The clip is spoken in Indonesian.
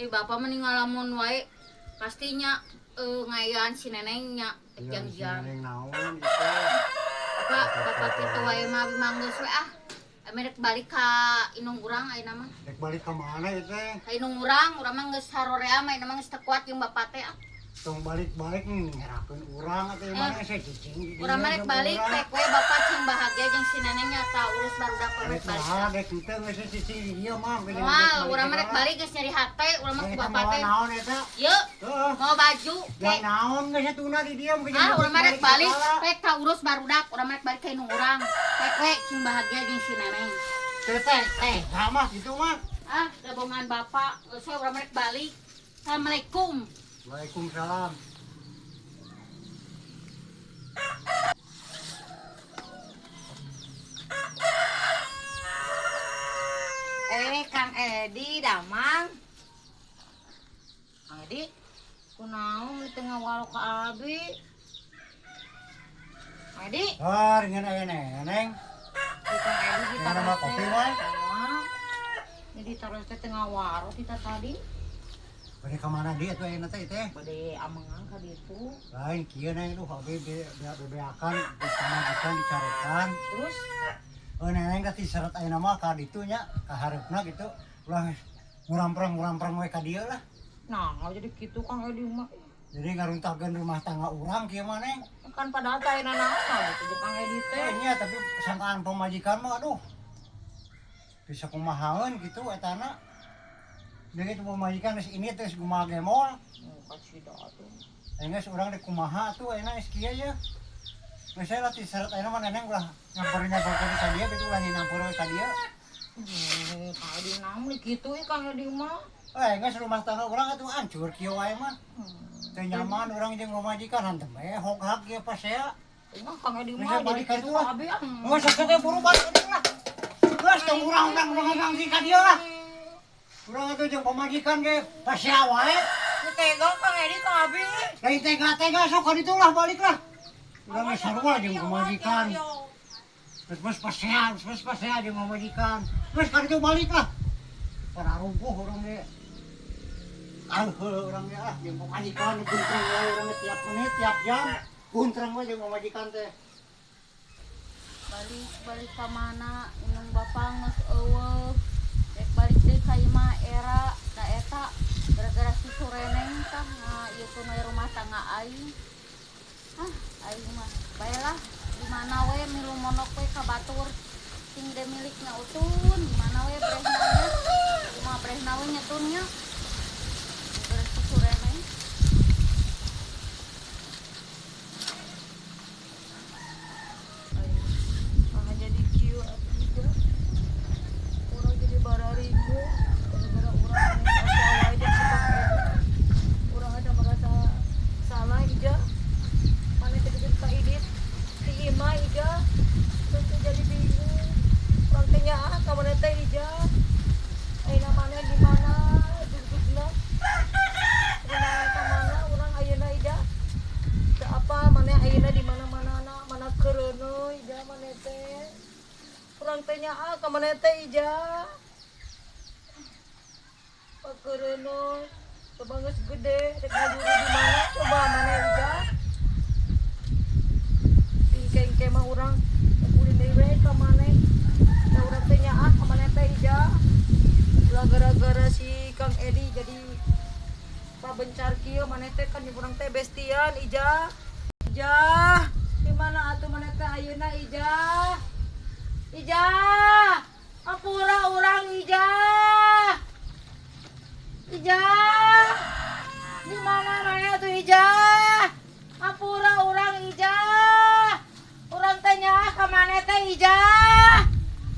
Bapak meninggal lamun wae pastinya ngayan si nenengnya jang-jang. Neneng naon itu. Bapak kitu wae mah manggeus we ah. Merek balik ka inung urang ayeuna mah. Rek balik ka mana ieu teh? Ka inung urang mah geus harorea mah ayeuna mah geus teu kuat jeung bapak teh. Tong balik-balik ngerakeun urang atuh mana saya cicing. Urang merek balik rek we bapak cing bahagia jeung si nenengnya tah urus barudak merek balik. Ah, dek henteu geus cicing di dieu mah. Moal urang merek balik geus nyari hate urang mah ku bapak teh. Naon eta? Yeuh. Mau baju Yang naon geus satuna di dieu mungkin. urang merek balik rek tah urus barudak urang merek balik ka inung urang. Rek we cing bahagia jeung si neneng. Teh mah gitu mah. Gabungan bapak geus we urang merek balik. Assalamualaikum. Waalaikumsalam. Kang Edi damang. Kang Edi, kunaon di tengah walo ka abi? Kang Edi, Ringan aya neneng. di Kang Edi kita Nama kopi wae. Jadi taruh teh tengah waro kita tadi. Bade ka mana dia tuh ayeuna teh teh? Bade amangan ka ditu. Lain kieu na itu abi bebeakan disamankan dicarekan. Terus Neneng teh seret ayeuna mah ka ditu nya, ka hareupna gitu. Ulah nguramprang we ka dieu lah. nah jadi kitu Kang Edi mah. Jadi ngaruntahkeun rumah tangga urang kieu mah neng. Kan padahal teh ayeuna naon gitu jeung Kang Edi teh. Nya tapi sangkaan pemajikan mah aduh. Bisa kumahaeun gitu etana. Jadi itu pemajikan geus ini teh kumaha gemol. Kasih dah tuh. Geus urang dek kumaha tuh ayeuna geus kieu ya. Geus saya latih seret ayeuna mah neneng ulah nyamperin ka dieu gitu ulah nyamper ka dieu. Kang Edi naon kitu Kang Edi mah. Geus rumah tangga urang atuh hancur kieu wae mah. Teu nyaman urang jeung pemajikan hantam we hoghag kieu pas saya. Emang Kang Edi Bisa mah jadi balik ka kitu dieu lah. abi Geus sakit buru balik ka dieu lah. Geus tong urang ngangsi ka dieu lah. Urang atuh jeung pemajikan ge pas saya wae. Tega Kang Edi ka abi. Lain tega-tega sok ka ditu lah balik lah. Urang geus sarua jeung pemajikan. Terus pas saya jeung pemajikan. Terus ka ditu balik lah. Para rumpuh urang ge. Urang ge jeung pemajikan guntrang wae urang tiap menit tiap jam. Guntrang wae jeung pemajikan teh. Balik ka mana inung bapak geus eueuh. Rek balik deui ka imah era da eta gara-gara si Sureneng tah ieu tuh rumah tangga aing. Aing mah baelah di mana we milu monok we ka batur sing de miliknya utun di mana we brehna nya kumaha brehna we nyetunnya gara si Sureneng. Jadi kieu abi juga. Urang jadi bararigo gara-gara urang asa wae jeung si Kang Edi. Urang ada merasa salah ija. Mana teh jeung ka Idit si Ima ija. Terus teh jadi bingung. Urang teh nyaah ka mana teh ija. Ayeuna mana di mana dudukna. Urang ka mana urang ayeuna ija. Teu apa mana ayeuna di mana-mana mana keureuno ija mana teh. Urang teh nyaah ka mana teh ija. Pakeureuno coba geus gede rek ngajuru di mana coba mana ija. Tingke mah urang kudu deui we ka mana. Da urang teh nyaah ka mana teh ija. Ulah gara-gara si Kang Edi jadi pabencar kieu mana teh kan urang teh bestian ija. Ija, di mana atuh mana teh ayeuna ija? Ija, apura urang ija. Ija, di mana mana tuh ija? Apura urang ija. Urang teh nyaah ka mana teh ija?